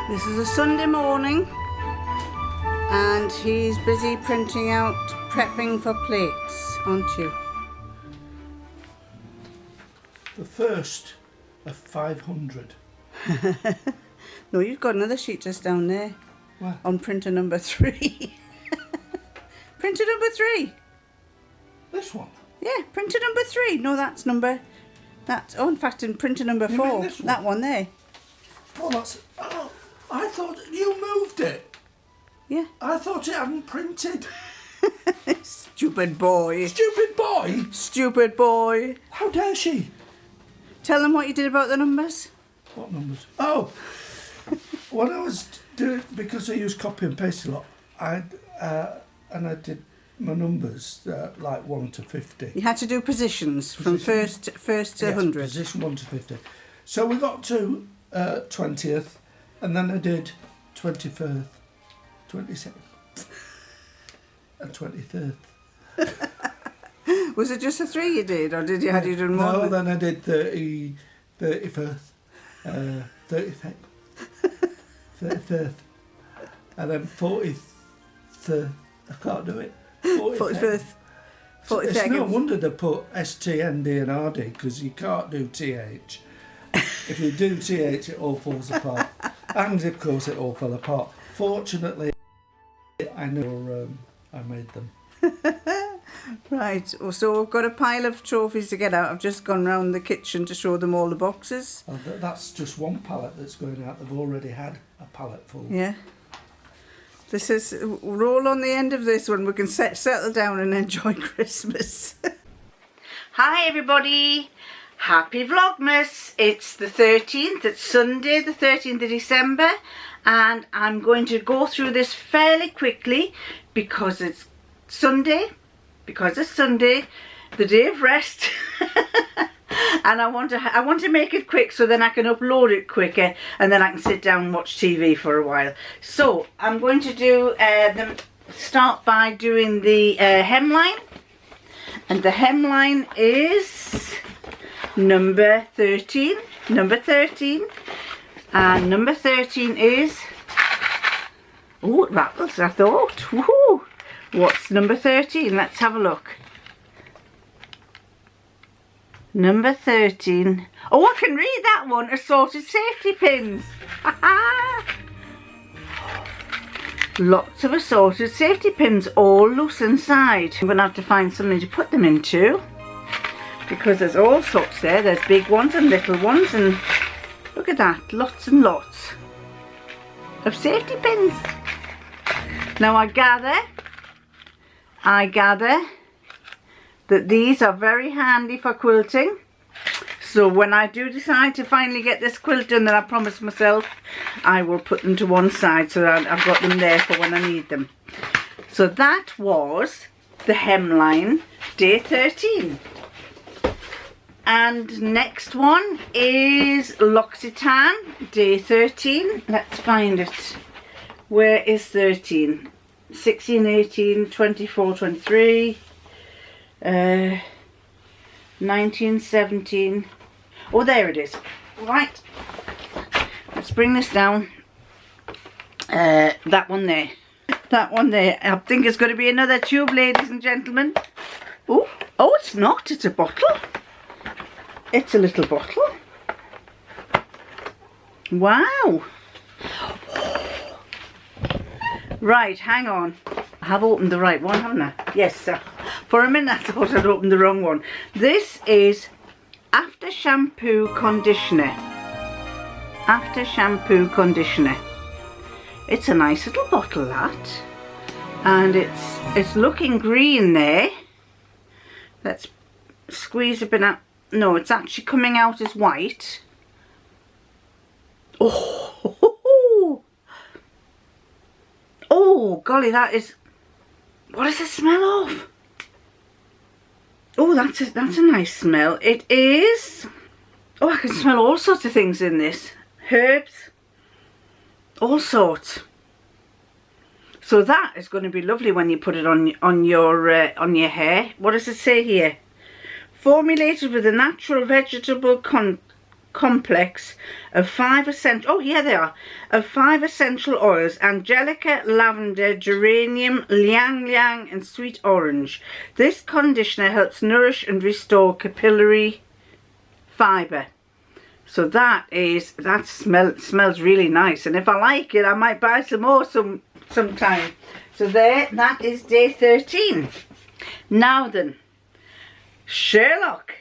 This is a Sunday morning and he's busy printing out, prepping for plates, aren't you? The first of 500. No, you've got another sheet just down there. Where? On printer number 3. Printer number 3. This one? Yeah, printer number 3. No, that's number... Oh, in fact, in printer number 4. Mean this one? That one there. Oh, that's... Oh, I thought you moved it. Yeah. I thought it hadn't printed. Stupid boy. Stupid boy. Stupid boy. How dare she? Tell them what you did about the numbers. What numbers? Oh, when I was doing, because I use copy and paste a lot, I did my numbers like 1 to 50. You had to do positions from first to 100. Position 1 to 50. So we got to 20th, and then I did 21st, 22nd, and 23rd. Was it just a 3 you did, or did you had you done more? No, then I did 30, 31st, 35th, 33rd, and then 43rd. I can't do it. 45th. 40 It's seconds. no wonder they put ST, ND and RD, because you can't do TH. If you do TH, it all falls apart. And of course, it all fell apart. Fortunately, I know I made them. Right, so we've got a pile of trophies to get out. I've just gone round the kitchen to show them all the boxes. Oh, that's just one pallet that's going out. They've already had a pallet full. Yeah. This is, we're all on the end of this one. We can settle down and enjoy Christmas. Hi everybody. Happy Vlogmas. It's the 13th. It's Sunday, the 13th of December. And I'm going to go through this fairly quickly because it's Sunday. The day of rest. And I want to make it quick so then I can upload it quicker and then I can sit down and watch TV for a while. So I'm going to do start by doing the hemline, and the hemline is number 13, and number 13 is, oh, it rattles, I thought. Woohoo! What's number 13? Let's have a look. Number 13. Oh, I can read that one. Assorted safety pins. Lots of assorted safety pins, all loose inside. I'm going to have to find something to put them into, because there's all sorts there. There's big ones and little ones, and look at that. Lots and lots of safety pins. Now I gather that these are very handy for quilting. So when I do decide to finally get this quilt done that I promised myself, I will put them to one side so that I've got them there for when I need them. So that was the hemline, day 13. And next one is L'Occitane, day 13. Let's find it. Where is 13? 16, 18, 24, 23, 19, 17. Oh, there it is. Right. Let's bring this down. That one there. That one there. I think it's going to be another tube, ladies and gentlemen. Oh, it's not. It's a bottle. It's a little bottle. Wow. Right, hang on. I have opened the right one, haven't I? Yes, sir. For a minute I thought I'd opened the wrong one. This is After Shampoo Conditioner. After Shampoo Conditioner. It's a nice little bottle, that. And it's looking green there. Let's squeeze a bit out. No, it's actually coming out as white. Oh, golly, that is... What does it smell of? Oh, that's a nice smell. It is... Oh, I can smell all sorts of things in this. Herbs. All sorts. So that is going to be lovely when you put it on your hair. What does it say here? Formulated with a natural vegetable complex of 5 essential, oh here they are, of 5 essential oils: angelica, lavender, geranium, liang liang and sweet orange. This conditioner helps nourish and restore capillary fibre. So that smells really nice, and if I like it I might buy some more sometime. So there, that is day 13. Now then, Sherlock.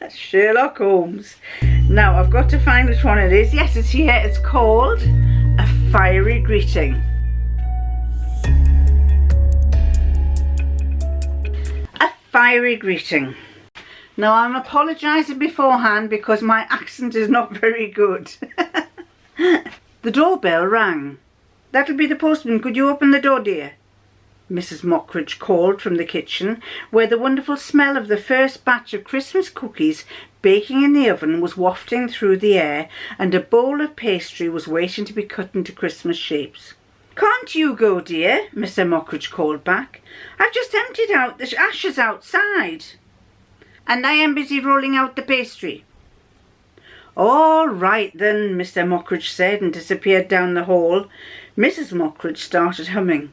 Sherlock Holmes. Now I've got to find which one it is. Yes, it's here. It's called A Fiery Greeting. A Fiery Greeting. Now I'm apologising beforehand because my accent is not very good. The doorbell rang. That'll be the postman. Could you open the door, dear? Mrs. Mockridge called from the kitchen, where the wonderful smell of the first batch of Christmas cookies baking in the oven was wafting through the air, and a bowl of pastry was waiting to be cut into Christmas shapes. "Can't you go, dear?" Mr. Mockridge called back. "I've just emptied out the ashes outside, and I am busy rolling out the pastry." "All right then," Mr. Mockridge said, and disappeared down the hall. Mrs. Mockridge started humming.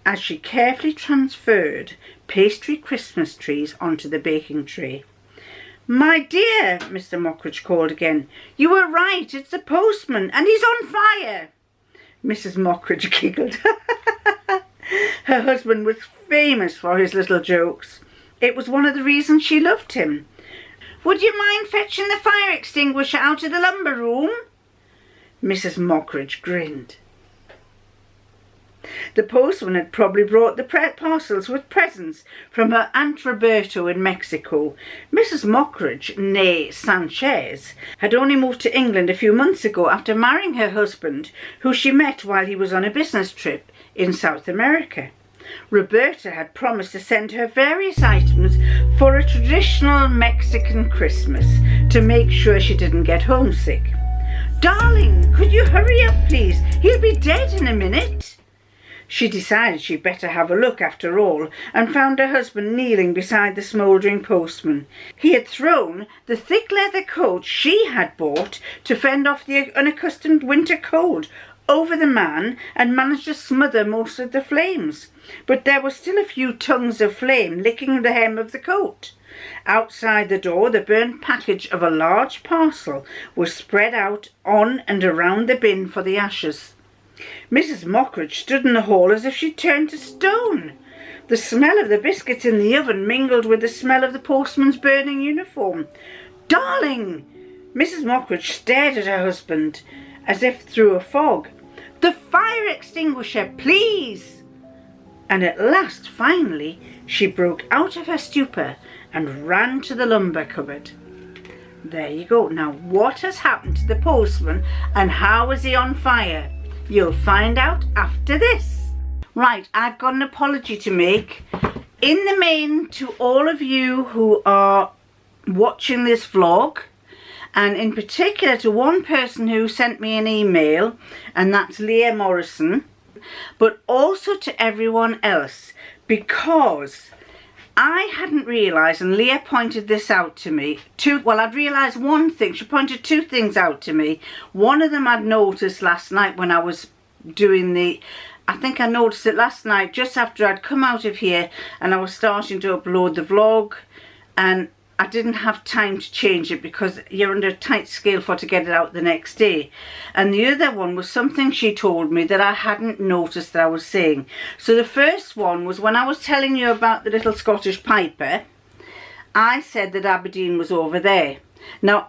As she carefully transferred pastry Christmas trees onto the baking tray. "My dear," Mr. Mockridge called again, "you were right, it's the postman, and he's on fire." Mrs. Mockridge giggled. Her husband was famous for his little jokes. It was one of the reasons she loved him. "Would you mind fetching the fire extinguisher out of the lumber room?" Mrs. Mockridge grinned. The postman had probably brought the parcels with presents from her Aunt Roberto in Mexico. Mrs. Mockridge, née Sanchez, had only moved to England a few months ago after marrying her husband, who she met while he was on a business trip in South America. Roberta had promised to send her various items for a traditional Mexican Christmas to make sure she didn't get homesick. "Darling, could you hurry up, please? He'll be dead in a minute." She decided she'd better have a look after all, and found her husband kneeling beside the smouldering postman. He had thrown the thick leather coat she had bought to fend off the unaccustomed winter cold over the man and managed to smother most of the flames. But there were still a few tongues of flame licking the hem of the coat. Outside the door, the burnt package of a large parcel was spread out on and around the bin for the ashes. Mrs. Mockridge stood in the hall as if she'd turned to stone. The smell of the biscuits in the oven mingled with the smell of the postman's burning uniform. "Darling!" Mrs. Mockridge stared at her husband as if through a fog. "The fire extinguisher, please!" And at last, finally, she broke out of her stupor and ran to the lumber cupboard. There you go. Now, what has happened to the postman and how is he on fire? You'll find out after this. Right, I've got an apology to make. In the main, to all of you who are watching this vlog, and in particular to one person who sent me an email, and that's Leah Morrison, but also to everyone else, because I hadn't realised, and Leah pointed this out to me, I'd realised one thing. She pointed two things out to me. One of them I'd noticed last night when I was doing I think I noticed it last night just after I'd come out of here and I was starting to upload the vlog, and I didn't have time to change it because you're under a tight scale to get it out the next day. And the other one was something she told me that I hadn't noticed that I was saying. So the first one was when I was telling you about the little Scottish piper, I said that Aberdeen was over there. Now,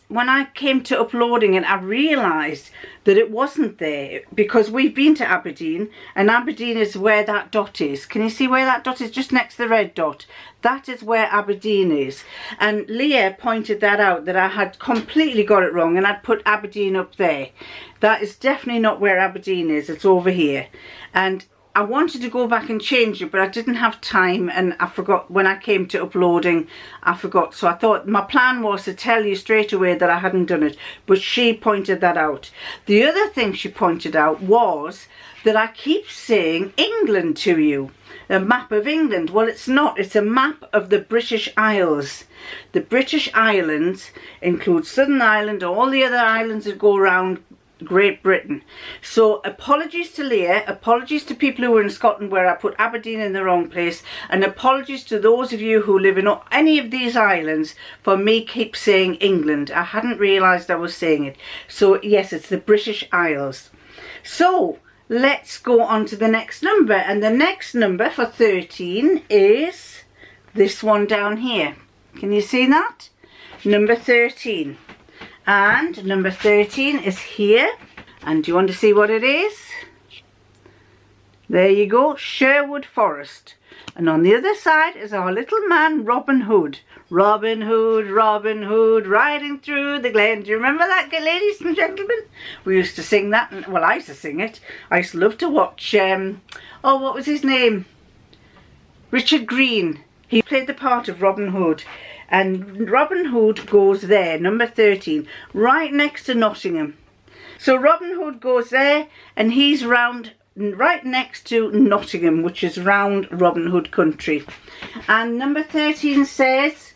when I came to uploading it, I realised that it wasn't there, because we've been to Aberdeen, and Aberdeen is where that dot is. Can you see where that dot is? Just next to the red dot. That is where Aberdeen is. And Leah pointed that out, that I had completely got it wrong and I'd put Aberdeen up there. That is definitely not where Aberdeen is. It's over here. And I wanted to go back and change it, but I didn't have time, and I forgot when I came to uploading. I forgot, so I thought my plan was to tell you straight away that I hadn't done it, but she pointed that out. The other thing she pointed out was that I keep saying England to you, a map of England. Well, it's not. It's a map of the British Isles. The British Islands include Southern Ireland, all the other islands that go around Great Britain. So apologies to Leah, apologies to people who were in Scotland where I put Aberdeen in the wrong place, and apologies to those of you who live in any of these islands for me keep saying England. I hadn't realised I was saying it. So yes, it's the British Isles. So let's go on to the next number, and the next number for 13 is this one down here. Can you see that? Number 13. And number 13 is here. And do you want to see what it is? There you go, Sherwood Forest. And on the other side is our little man Robin Hood. Robin Hood, Robin Hood, riding through the glen. Do you remember that, ladies and gentlemen? We used to sing that. And, well, I used to sing it. I used to love to watch, oh, what was his name? Richard Green. He played the part of Robin Hood. And Robin Hood goes there, number 13, right next to Nottingham. So Robin Hood goes there, and he's right next to Nottingham, which is round Robin Hood country. And number 13 says,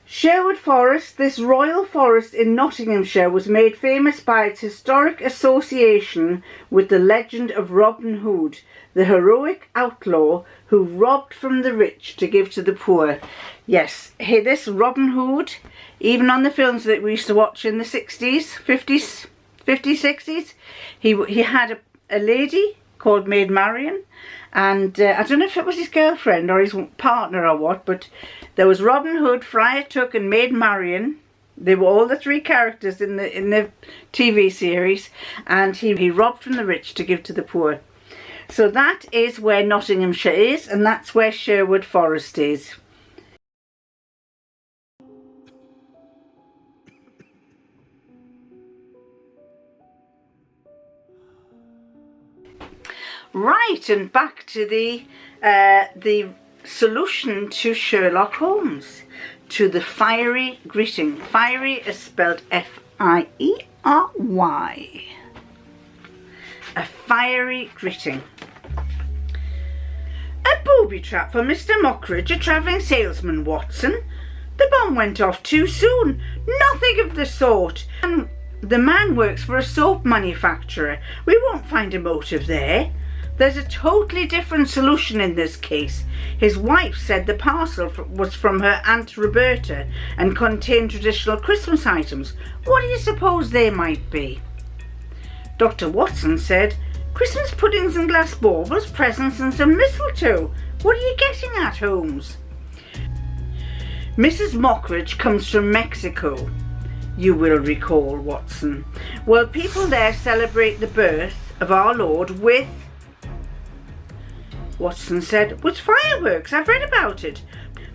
Sherwood Forest, this royal forest in Nottinghamshire, was made famous by its historic association with the legend of Robin Hood, the heroic outlaw who robbed from the rich to give to the poor. Yes, hey, this Robin Hood, even on the films that we used to watch in the 60s, 50s, 60s, he had a lady called Maid Marian, and I don't know if it was his girlfriend or his partner or what, but there was Robin Hood, Friar Tuck and Maid Marian. They were all the three characters in the TV series, and he robbed from the rich to give to the poor. So that is where Nottinghamshire is, and that's where Sherwood Forest is. Right, and back to the solution to Sherlock Holmes, to the fiery greeting. Fiery is spelled F-I-E-R-Y. A fiery greeting. A booby trap for Mr. Mockridge, a travelling salesman, Watson. The bomb went off too soon. Nothing of the sort. The man works for a soap manufacturer. We won't find a motive there. There's a totally different solution in this case. His wife said the parcel was from her Aunt Roberta and contained traditional Christmas items. What do you suppose they might be? Dr. Watson said, Christmas puddings and glass baubles, presents and some mistletoe. What are you getting at, Holmes? Mrs. Mockridge comes from Mexico, you will recall, Watson. Well, people there celebrate the birth of our Lord with... Watson said, with fireworks. I've read about it.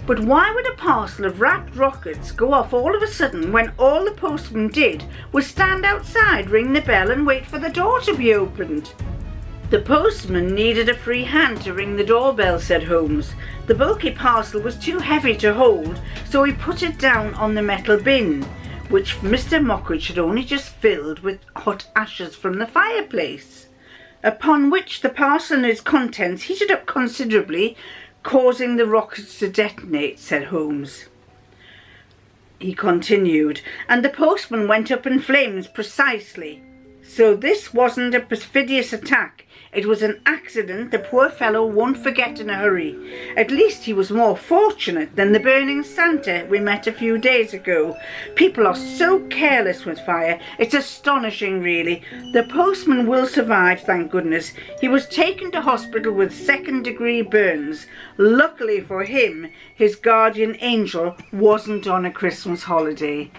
But why would a parcel of wrapped rockets go off all of a sudden when all the postman did was stand outside, ring the bell and wait for the door to be opened? The postman needed a free hand to ring the doorbell, said Holmes. The bulky parcel was too heavy to hold, so he put it down on the metal bin, which Mr. Mockridge had only just filled with hot ashes from the fireplace, upon which the parcel and its contents heated up considerably, causing the rockets to detonate, said Holmes. He continued, and the postman went up in flames precisely. So this wasn't a perfidious attack. It was an accident the poor fellow won't forget in a hurry. At least he was more fortunate than the burning Santa we met a few days ago. People are so careless with fire. It's astonishing, really. The postman will survive, thank goodness. He was taken to hospital with second-degree burns. Luckily for him, his guardian angel wasn't on a Christmas holiday.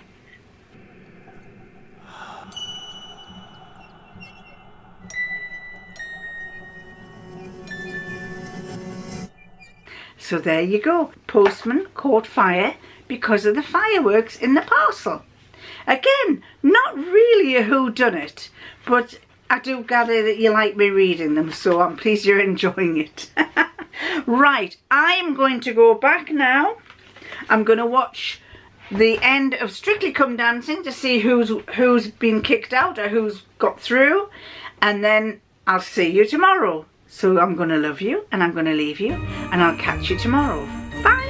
So there you go. Postman caught fire because of the fireworks in the parcel. Again, not really a whodunit, but I do gather that you like me reading them, so I'm pleased you're enjoying it. Right, I'm going to go back now. I'm going to watch the end of Strictly Come Dancing to see who's been kicked out or who's got through, and then I'll see you tomorrow. So I'm going to love you, and I'm going to leave you, and I'll catch you tomorrow. Bye!